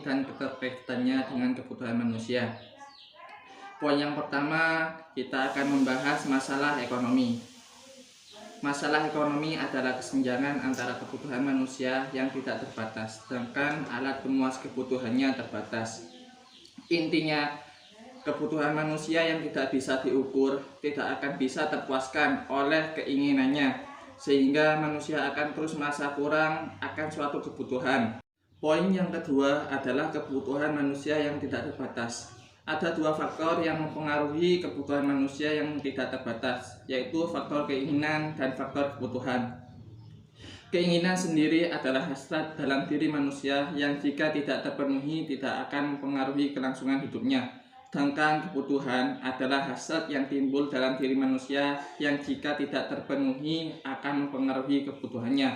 ekonomi dan keterkaitannya dengan kebutuhan manusia. Poin yang pertama, kita akan membahas masalah ekonomi. Masalah ekonomi adalah kesenjangan antara kebutuhan manusia yang tidak terbatas, sedangkan alat pemuas kebutuhannya terbatas. Intinya, kebutuhan manusia yang tidak bisa diukur tidak akan bisa terpuaskan oleh keinginannya, sehingga manusia akan terus merasa kurang akan suatu kebutuhan. Poin yang kedua adalah kebutuhan manusia yang tidak terbatas. Ada dua faktor yang mempengaruhi kebutuhan manusia yang tidak terbatas, yaitu faktor keinginan dan faktor kebutuhan. Keinginan sendiri adalah hasrat dalam diri manusia yang jika tidak terpenuhi tidak akan mempengaruhi kelangsungan hidupnya. Sedangkan kebutuhan adalah hasrat yang timbul dalam diri manusia yang jika tidak terpenuhi akan mempengaruhi kebutuhannya.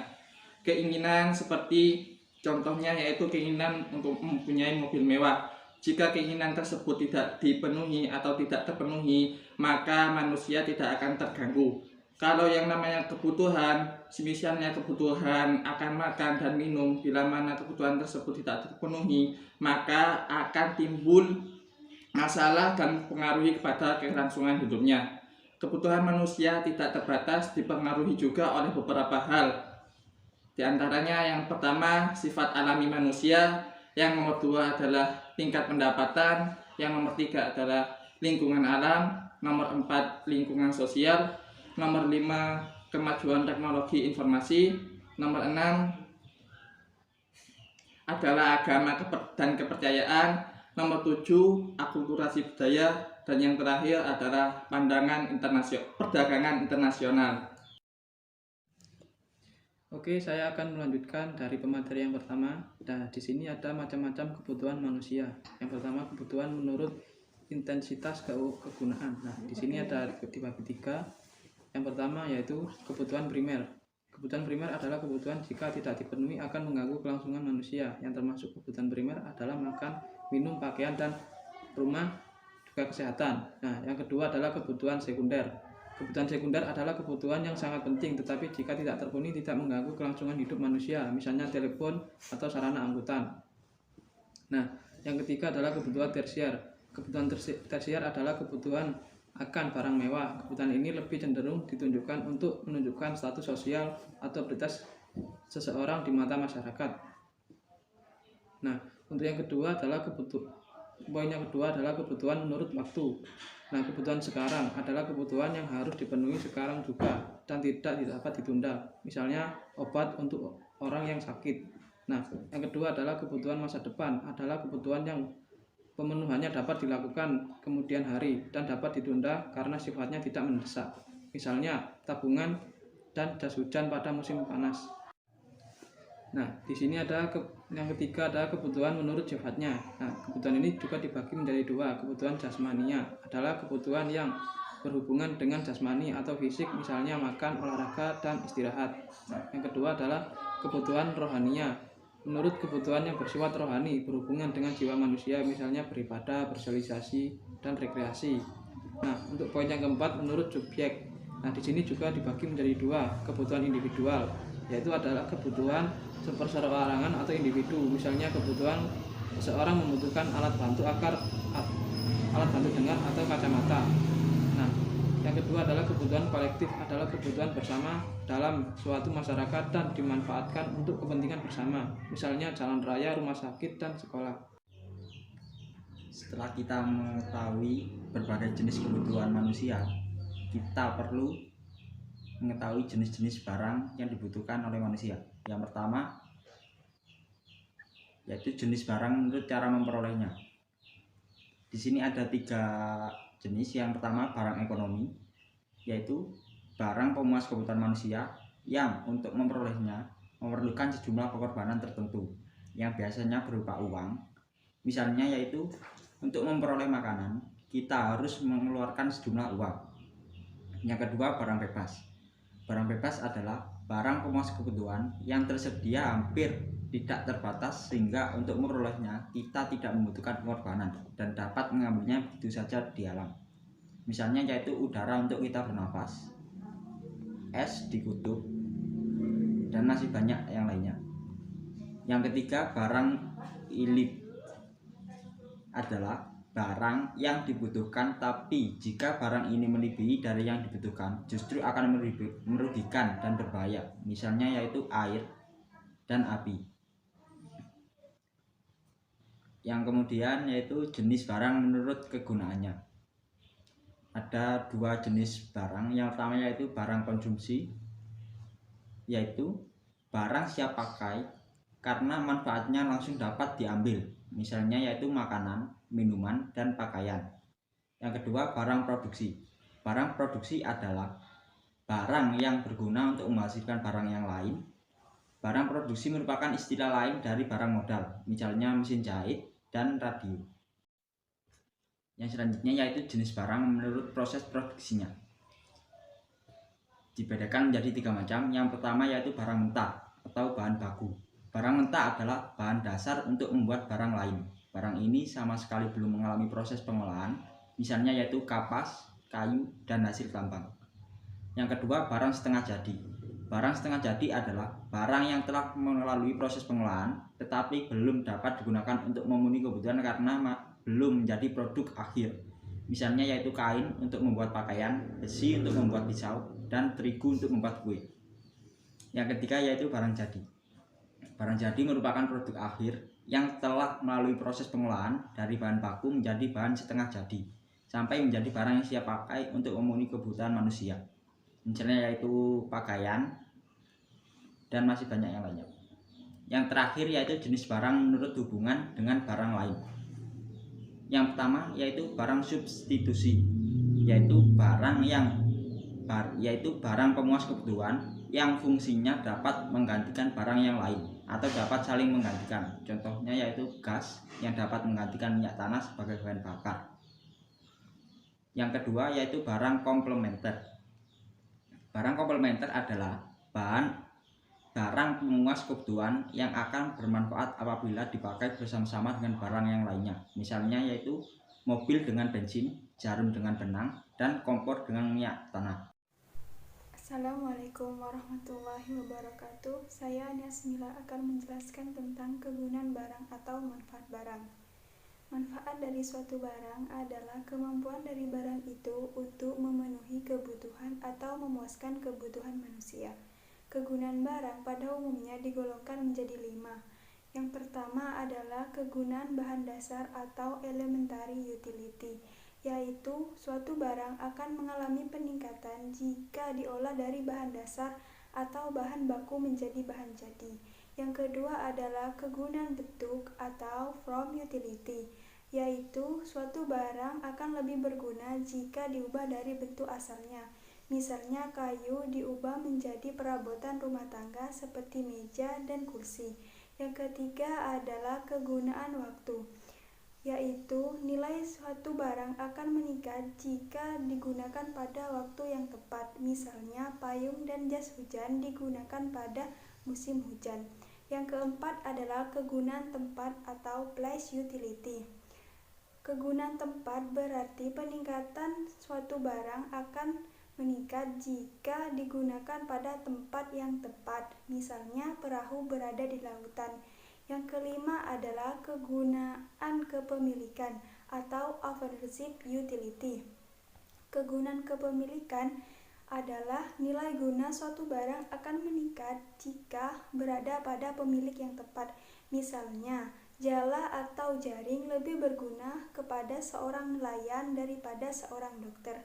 Keinginan seperti contohnya yaitu keinginan untuk mempunyai mobil mewah. Jika keinginan tersebut tidak dipenuhi atau tidak terpenuhi, maka manusia tidak akan terganggu. Kalau yang namanya kebutuhan, misalnya kebutuhan akan makan dan minum, bila mana kebutuhan tersebut tidak terpenuhi, maka akan timbul masalah dan mempengaruhi kepada kelangsungan hidupnya. Kebutuhan manusia tidak terbatas dipengaruhi juga oleh beberapa hal. Di antaranya yang pertama, sifat alami manusia. Yang nomor dua adalah tingkat pendapatan. Yang nomor tiga adalah lingkungan alam. Nomor empat, lingkungan sosial. Nomor lima, kemajuan teknologi informasi. Nomor enam adalah agama dan kepercayaan. Nomor tujuh, akulturasi budaya. Dan yang terakhir adalah pandangan perdagangan internasional. Oke, saya akan melanjutkan dari pemateri yang pertama. Nah, di sini ada macam-macam kebutuhan manusia. Yang pertama, kebutuhan menurut intensitas kegunaan. Nah, di sini ada dibagi tiga. Yang pertama yaitu kebutuhan primer. Kebutuhan primer adalah kebutuhan jika tidak dipenuhi akan mengganggu kelangsungan manusia. Yang termasuk kebutuhan primer adalah makan, minum, pakaian, dan rumah, juga kesehatan. Nah, yang kedua adalah kebutuhan sekunder. Kebutuhan sekunder adalah kebutuhan yang sangat penting, tetapi jika tidak terpenuhi tidak mengganggu kelangsungan hidup manusia, misalnya telepon atau sarana angkutan. Nah, yang ketiga adalah kebutuhan tersier. Kebutuhan tersier adalah kebutuhan akan barang mewah. Kebutuhan ini lebih cenderung ditunjukkan untuk menunjukkan status sosial atau otoritas seseorang di mata masyarakat. Nah, untuk yang kedua adalah poin yang kedua adalah kebutuhan menurut waktu. Nah, kebutuhan sekarang adalah kebutuhan yang harus dipenuhi sekarang juga dan tidak dapat ditunda. Misalnya obat untuk orang yang sakit. Nah, yang kedua adalah kebutuhan masa depan, adalah kebutuhan yang pemenuhannya dapat dilakukan kemudian hari dan dapat ditunda karena sifatnya tidak mendesak. Misalnya tabungan dan jas hujan pada musim panas. Nah, di sini ada yang ketiga adalah kebutuhan menurut sifatnya. Nah, kebutuhan ini juga dibagi menjadi dua. Kebutuhan jasmania adalah kebutuhan yang berhubungan dengan jasmani atau fisik, misalnya makan, olahraga, dan istirahat. Yang kedua adalah kebutuhan rohania. Menurut kebutuhan yang bersifat rohani, berhubungan dengan jiwa manusia, misalnya beribadah, bersosialisasi, dan rekreasi. Nah, untuk poin yang keempat menurut subjek. Nah, di sini juga dibagi menjadi dua, kebutuhan individual, yaitu adalah kebutuhan perseorangan atau individu. Misalnya kebutuhan seseorang membutuhkan alat bantu dengar atau kacamata. Nah, yang kedua adalah kebutuhan kolektif, adalah kebutuhan bersama dalam suatu masyarakat dan dimanfaatkan untuk kepentingan bersama. Misalnya jalan raya, rumah sakit, dan sekolah. Setelah kita mengetahui berbagai jenis kebutuhan manusia, kita perlu mengetahui jenis-jenis barang yang dibutuhkan oleh manusia. Yang pertama yaitu jenis barang menurut cara memperolehnya. Di sini ada tiga jenis. Yang pertama barang ekonomi, yaitu barang pemuas kebutuhan manusia yang untuk memperolehnya memerlukan sejumlah pengorbanan tertentu yang biasanya berupa uang. Misalnya yaitu untuk memperoleh makanan kita harus mengeluarkan sejumlah uang. Yang kedua barang bebas. Barang bebas adalah barang pemuas kebutuhan yang tersedia hampir tidak terbatas, sehingga untuk memperolehnya kita tidak membutuhkan pengorbanan dan dapat mengambilnya begitu saja di alam. Misalnya yaitu udara untuk kita bernafas, es di kutub, dan masih banyak yang lainnya. Yang ketiga barang adalah barang yang dibutuhkan, tapi jika barang ini melebihi dari yang dibutuhkan justru akan merugikan dan berbahaya, misalnya yaitu air dan api. Yang kemudian yaitu jenis barang menurut kegunaannya. Ada dua jenis barang. Yang pertama yaitu barang konsumsi, yaitu barang siap pakai karena manfaatnya langsung dapat diambil, misalnya yaitu makanan, minuman, dan pakaian. Yang kedua, barang produksi. Barang produksi adalah barang yang berguna untuk menghasilkan barang yang lain. Barang produksi merupakan istilah lain dari barang modal, misalnya mesin jahit dan radio. Yang selanjutnya yaitu jenis barang menurut proses produksinya. Dibedakan menjadi 3 macam. Yang pertama yaitu barang mentah atau bahan baku. Barang mentah adalah bahan dasar untuk membuat barang lain. Barang ini sama sekali belum mengalami proses pengolahan, misalnya yaitu kapas, kayu, dan hasil tambang. Yang kedua, barang setengah jadi. Barang setengah jadi adalah barang yang telah melalui proses pengolahan tetapi belum dapat digunakan untuk memenuhi kebutuhan karena belum menjadi produk akhir. Misalnya yaitu kain untuk membuat pakaian, besi untuk membuat pisau, dan terigu untuk membuat kue. Yang ketiga yaitu barang jadi. Barang jadi merupakan produk akhir yang telah melalui proses pengolahan dari bahan baku menjadi bahan setengah jadi sampai menjadi barang yang siap pakai untuk memenuhi kebutuhan manusia. Misalnya yaitu pakaian dan masih banyak yang lainnya. Yang terakhir yaitu jenis barang menurut hubungan dengan barang lain. Yang pertama yaitu barang substitusi, yaitu barang pemuas kebutuhan yang fungsinya dapat menggantikan barang yang lain atau dapat saling menggantikan. Contohnya yaitu gas yang dapat menggantikan minyak tanah sebagai bahan bakar. Yang kedua yaitu barang komplementer. Barang komplementer adalah barang pemuas kebutuhan yang akan bermanfaat apabila dipakai bersama-sama dengan barang yang lainnya. Misalnya yaitu mobil dengan bensin, jarum dengan benang, dan kompor dengan minyak tanah. Assalamualaikum warahmatullahi wabarakatuh. Saya Niasmila akan menjelaskan tentang kegunaan barang atau manfaat barang. Manfaat dari suatu barang adalah kemampuan dari barang itu untuk memenuhi kebutuhan atau memuaskan kebutuhan manusia. Kegunaan barang pada umumnya digolongkan menjadi 5. Yang pertama adalah kegunaan bahan dasar atau elementary utility, yaitu suatu barang akan mengalami peningkatan jika diolah dari bahan dasar atau bahan baku menjadi bahan jadi. Yang kedua adalah kegunaan bentuk atau form utility, yaitu suatu barang akan lebih berguna jika diubah dari bentuk asalnya. Misalnya kayu diubah menjadi perabotan rumah tangga seperti meja dan kursi. Yang ketiga adalah kegunaan waktu, yaitu nilai suatu barang akan meningkat jika digunakan pada waktu yang tepat. Misalnya payung dan jas hujan digunakan pada musim hujan. Yang keempat adalah kegunaan tempat atau place utility. Kegunaan tempat berarti peningkatan suatu barang akan meningkat jika digunakan pada tempat yang tepat. Misalnya perahu berada di lautan. Yang kelima adalah kegunaan kepemilikan atau ownership utility. Kegunaan kepemilikan adalah nilai guna suatu barang akan meningkat jika berada pada pemilik yang tepat. Misalnya, jala atau jaring lebih berguna kepada seorang nelayan daripada seorang dokter.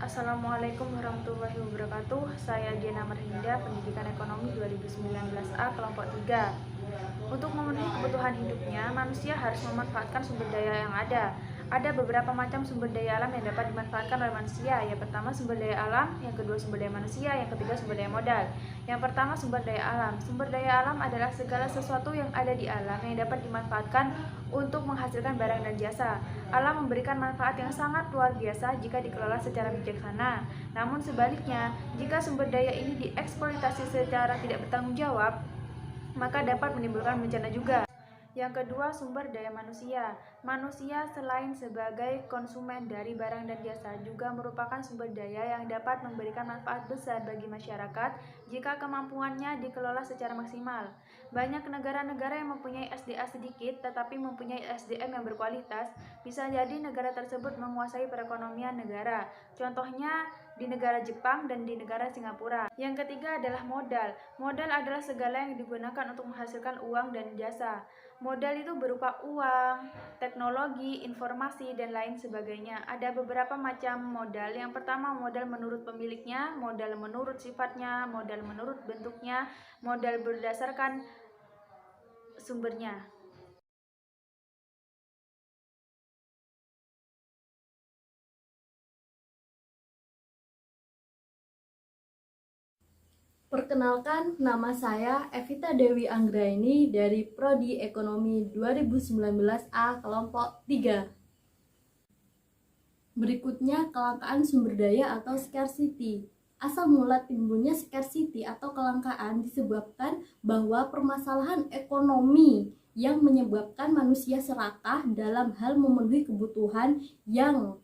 Assalamualaikum warahmatullahi wabarakatuh. Saya Diana Marhinda, Pendidikan Ekonomi 2019A kelompok 3. Untuk memenuhi kebutuhan hidupnya, manusia harus memanfaatkan sumber daya yang ada. Ada beberapa macam sumber daya alam yang dapat dimanfaatkan oleh manusia. Yang pertama sumber daya alam, yang kedua sumber daya manusia, yang ketiga sumber daya modal. Yang pertama sumber daya alam. Sumber daya alam adalah segala sesuatu yang ada di alam yang dapat dimanfaatkan untuk menghasilkan barang dan jasa. Alam memberikan manfaat yang sangat luar biasa jika dikelola secara bijaksana. Namun sebaliknya, jika sumber daya ini dieksploitasi secara tidak bertanggung jawab, maka dapat menimbulkan bencana juga. Yang kedua, sumber daya manusia. Manusia selain sebagai konsumen dari barang dan jasa juga merupakan sumber daya yang dapat memberikan manfaat besar bagi masyarakat jika kemampuannya dikelola secara maksimal. Banyak negara-negara yang mempunyai SDA sedikit tetapi mempunyai SDM yang berkualitas, bisa jadi negara tersebut menguasai perekonomian negara. Contohnya di negara Jepang dan di negara Singapura. Yang ketiga adalah modal. Modal adalah segala yang digunakan untuk menghasilkan uang dan jasa. Modal itu berupa uang, teknologi, informasi, dan lain sebagainya. Ada beberapa macam modal. Yang pertama, modal menurut pemiliknya, modal menurut sifatnya, modal menurut bentuknya, modal berdasarkan sumbernya. Perkenalkan, nama saya Evita Dewi Anggraini dari Prodi Ekonomi 2019A kelompok 3. Berikutnya, kelangkaan sumber daya atau scarcity. Asal mula timbulnya scarcity atau kelangkaan disebabkan bahwa permasalahan ekonomi yang menyebabkan manusia serakah dalam hal memenuhi kebutuhan yang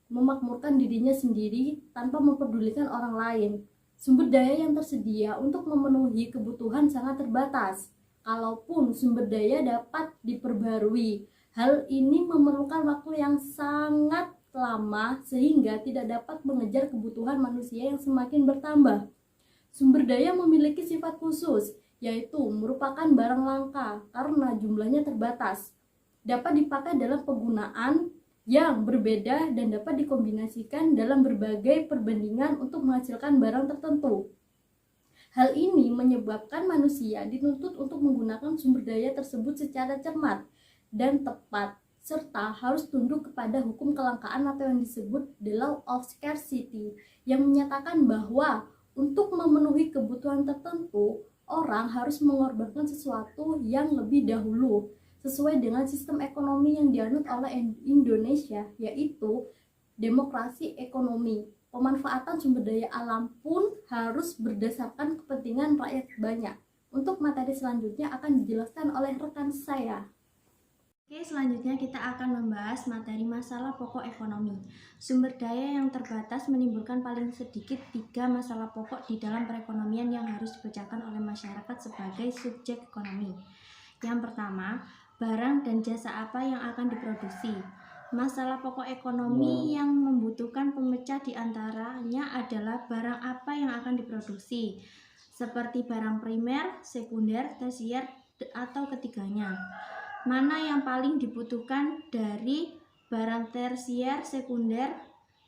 memakmurkan dirinya sendiri tanpa mempedulikan orang lain. Sumber daya yang tersedia untuk memenuhi kebutuhan sangat terbatas. Kalaupun sumber daya dapat diperbarui, hal ini memerlukan waktu yang sangat lama sehingga tidak dapat mengejar kebutuhan manusia yang semakin bertambah. Sumber daya memiliki sifat khusus, yaitu merupakan barang langka karena jumlahnya terbatas. Dapat dipakai dalam penggunaan yang berbeda dan dapat dikombinasikan dalam berbagai perbandingan untuk menghasilkan barang tertentu. Hal ini menyebabkan manusia dituntut untuk menggunakan sumber daya tersebut secara cermat dan tepat, serta harus tunduk kepada hukum kelangkaan atau yang disebut the law of scarcity, yang menyatakan bahwa untuk memenuhi kebutuhan tertentu, orang harus mengorbankan sesuatu yang lebih dahulu, sesuai dengan sistem ekonomi yang dianut oleh Indonesia, yaitu demokrasi ekonomi. Pemanfaatan sumber daya alam pun harus berdasarkan kepentingan rakyat banyak. Untuk materi selanjutnya akan dijelaskan oleh rekan saya. Oke, selanjutnya kita akan membahas materi masalah pokok ekonomi. Sumber daya yang terbatas menimbulkan paling sedikit 3 masalah pokok di dalam perekonomian yang harus dipecahkan oleh masyarakat sebagai subjek ekonomi. Yang pertama, barang dan jasa apa yang akan diproduksi. Masalah pokok ekonomi yang membutuhkan pemecah diantaranya adalah barang apa yang akan diproduksi, seperti barang primer, sekunder, tersier, atau ketiganya. Mana yang paling dibutuhkan dari barang tersier, sekunder,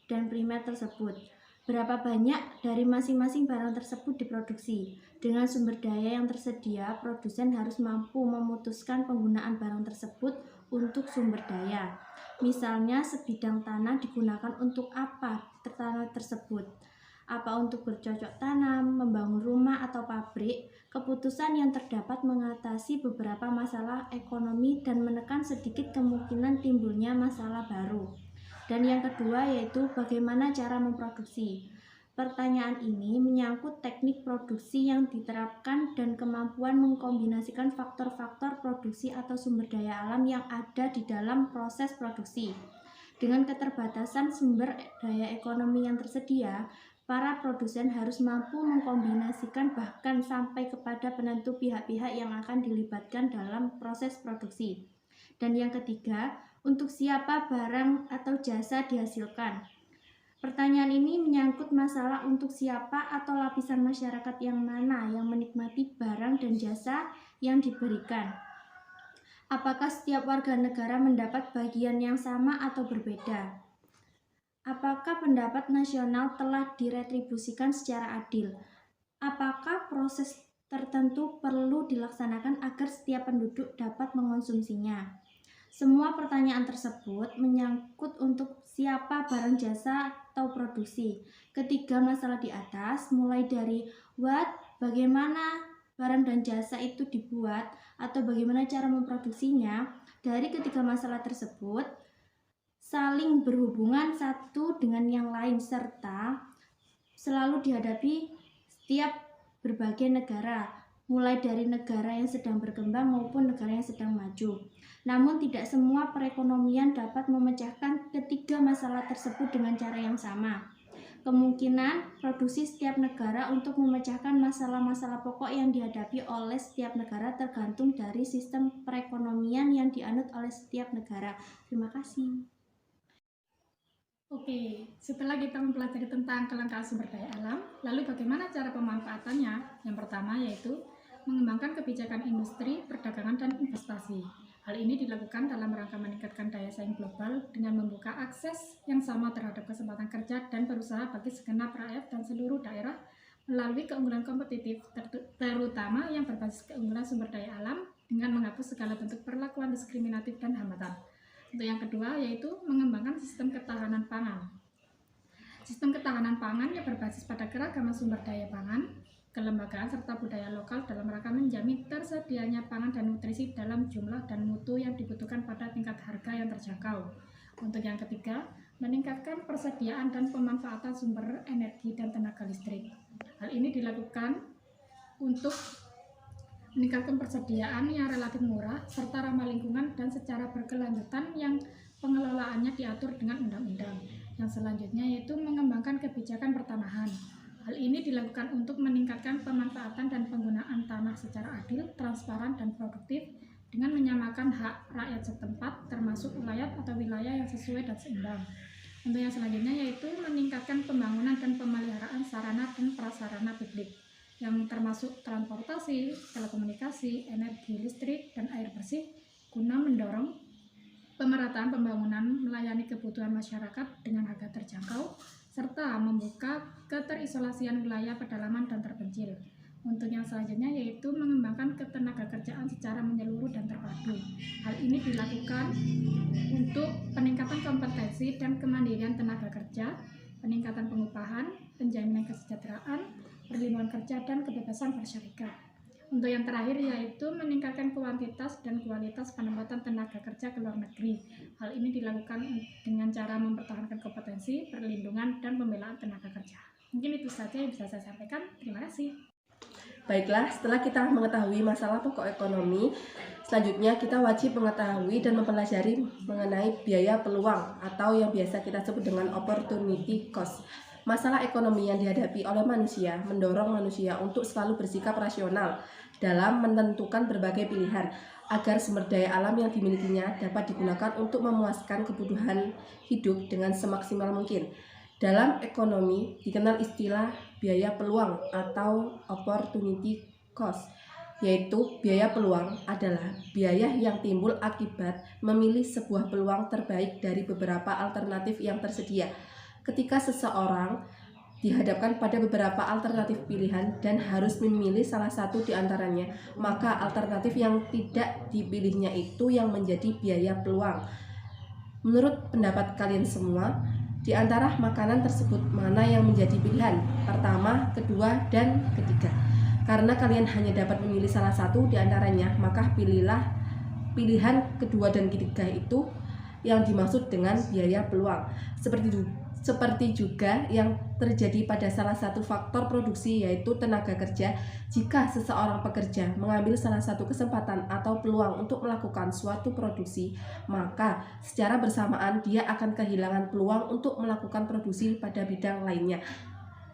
dan primer tersebut. Berapa banyak dari masing-masing barang tersebut diproduksi. Dengan sumber daya yang tersedia, produsen harus mampu memutuskan penggunaan barang tersebut untuk sumber daya. Misalnya, sebidang tanah digunakan untuk apa tanah tersebut. Apa untuk bercocok tanam, membangun rumah atau pabrik. Keputusan yang terdapat mengatasi beberapa masalah ekonomi dan menekan sedikit kemungkinan timbulnya masalah baru. Dan yang kedua yaitu bagaimana cara memproduksi. Pertanyaan ini menyangkut teknik produksi yang diterapkan dan kemampuan mengkombinasikan faktor-faktor produksi atau sumber daya alam yang ada di dalam proses produksi. Dengan keterbatasan sumber daya ekonomi yang tersedia, para produsen harus mampu mengkombinasikan bahkan sampai kepada penentu pihak-pihak yang akan dilibatkan dalam proses produksi. Dan yang ketiga, untuk siapa barang atau jasa dihasilkan. Pertanyaan ini menyangkut masalah untuk siapa atau lapisan masyarakat yang mana yang menikmati barang dan jasa yang diberikan. Apakah setiap warga negara mendapat bagian yang sama atau berbeda? Apakah pendapat nasional telah diretribusikan secara adil? Apakah proses tertentu perlu dilaksanakan agar setiap penduduk dapat mengonsumsinya? Semua pertanyaan tersebut menyangkut untuk siapa barang jasa atau produksi. Ketiga masalah di atas, mulai dari what, bagaimana barang dan jasa itu dibuat, atau bagaimana cara memproduksinya, dari ketiga masalah tersebut saling berhubungan satu dengan yang lain serta selalu dihadapi setiap berbagai negara. mulai dari negara yang sedang berkembang maupun negara yang sedang maju. Namun tidak semua perekonomian dapat memecahkan ketiga masalah tersebut dengan cara yang sama. Kemungkinan produksi setiap negara untuk memecahkan masalah-masalah pokok yang dihadapi oleh setiap negara tergantung dari sistem perekonomian yang dianut oleh setiap negara. Terima kasih. Oke, setelah kita mempelajari tentang kelangkaan sumber daya alam, lalu bagaimana cara pemanfaatannya? Yang pertama yaitu mengembangkan kebijakan industri, perdagangan, dan investasi. Hal ini dilakukan dalam rangka meningkatkan daya saing global dengan membuka akses yang sama terhadap kesempatan kerja dan berusaha bagi segenap rakyat dan seluruh daerah melalui keunggulan kompetitif, terutama yang berbasis keunggulan sumber daya alam dengan menghapus segala bentuk perlakuan diskriminatif dan hambatan. Untuk yang kedua yaitu mengembangkan sistem ketahanan pangan. Sistem ketahanan pangan yang berbasis pada keragaman sumber daya pangan, kelembagaan serta budaya lokal dalam rangka menjamin tersedianya pangan dan nutrisi dalam jumlah dan mutu yang dibutuhkan pada tingkat harga yang terjangkau. Untuk yang ketiga, meningkatkan persediaan dan pemanfaatan sumber energi dan tenaga listrik. Hal ini dilakukan untuk meningkatkan persediaan yang relatif murah serta ramah lingkungan dan secara berkelanjutan yang pengelolaannya diatur dengan undang-undang. Yang selanjutnya yaitu mengembangkan kebijakan pertanahan. Hal ini dilakukan untuk meningkatkan pemanfaatan dan penggunaan tanah secara adil, transparan, dan produktif dengan menyamakan hak rakyat setempat termasuk wilayah yang sesuai dan seimbang. Untuk yang selanjutnya yaitu meningkatkan pembangunan dan pemeliharaan sarana dan prasarana publik yang termasuk transportasi, telekomunikasi, energi listrik, dan air bersih guna mendorong pemerataan pembangunan melayani kebutuhan masyarakat dengan harga terjangkau serta membuka keterisolasian wilayah pedalaman dan terpencil. Untuk yang selanjutnya yaitu mengembangkan ketenagakerjaan secara menyeluruh dan terpadu. Hal ini dilakukan untuk peningkatan kompetensi dan kemandirian tenaga kerja, peningkatan pengupahan, penjaminan kesejahteraan, perlindungan kerja, dan kebebasan bersyarikat. Untuk yang terakhir yaitu meningkatkan kuantitas dan kualitas penempatan tenaga kerja ke luar negeri. Hal ini dilakukan dengan cara mempertahankan kompetensi, perlindungan, dan pembelaan tenaga kerja. Mungkin itu saja yang bisa saya sampaikan. Terima kasih. Baiklah, setelah kita mengetahui masalah pokok ekonomi, selanjutnya kita wajib mengetahui dan mempelajari mengenai biaya peluang atau yang biasa kita sebut dengan opportunity cost. Masalah ekonomi yang dihadapi oleh manusia mendorong manusia untuk selalu bersikap rasional dalam menentukan berbagai pilihan agar sumber daya alam yang dimilikinya dapat digunakan untuk memuaskan kebutuhan hidup dengan semaksimal mungkin. Dalam ekonomi dikenal istilah biaya peluang atau opportunity cost, yaitu biaya peluang adalah biaya yang timbul akibat memilih sebuah peluang terbaik dari beberapa alternatif yang tersedia. Ketika seseorang dihadapkan pada beberapa alternatif pilihan dan harus memilih salah satu di antaranya, maka alternatif yang tidak dipilihnya itu yang menjadi biaya peluang. Menurut pendapat kalian semua, di antara makanan tersebut mana yang menjadi pilihan? Pertama, kedua, dan ketiga. Karena kalian hanya dapat memilih salah satu di antaranya, maka pilihlah pilihan kedua dan ketiga itu yang dimaksud dengan biaya peluang. Seperti juga yang terjadi pada salah satu faktor produksi yaitu tenaga kerja. Jika seseorang pekerja mengambil salah satu kesempatan atau peluang untuk melakukan suatu produksi, maka secara bersamaan dia akan kehilangan peluang untuk melakukan produksi pada bidang lainnya.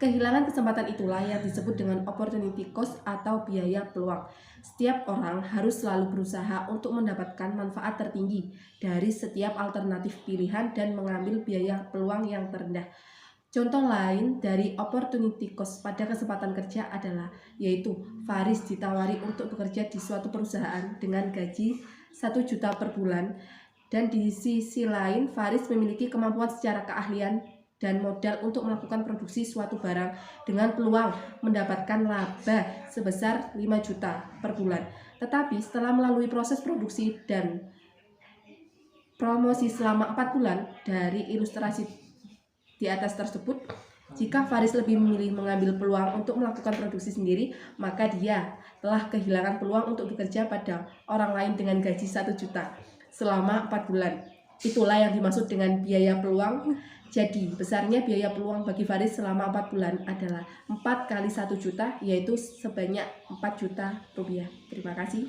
Kehilangan kesempatan itulah yang disebut dengan opportunity cost atau biaya peluang. Setiap orang harus selalu berusaha untuk mendapatkan manfaat tertinggi dari setiap alternatif pilihan dan mengambil biaya peluang yang terendah. Contoh lain dari opportunity cost pada kesempatan kerja adalah yaitu Faris ditawari untuk bekerja di suatu perusahaan dengan gaji 1 juta per bulan, dan di sisi lain Faris memiliki kemampuan secara keahlian dan modal untuk melakukan produksi suatu barang dengan peluang mendapatkan laba sebesar 5 juta per bulan. Tetapi setelah melalui proses produksi dan promosi selama 4 bulan dari ilustrasi di atas tersebut, jika Faris lebih memilih mengambil peluang untuk melakukan produksi sendiri, maka dia telah kehilangan peluang untuk bekerja pada orang lain dengan gaji 1 juta selama 4 bulan. Itulah yang dimaksud dengan biaya peluang. Jadi, besarnya biaya peluang bagi Faris selama 4 bulan adalah 4 kali 1 juta, yaitu sebanyak 4 juta rupiah. Terima kasih.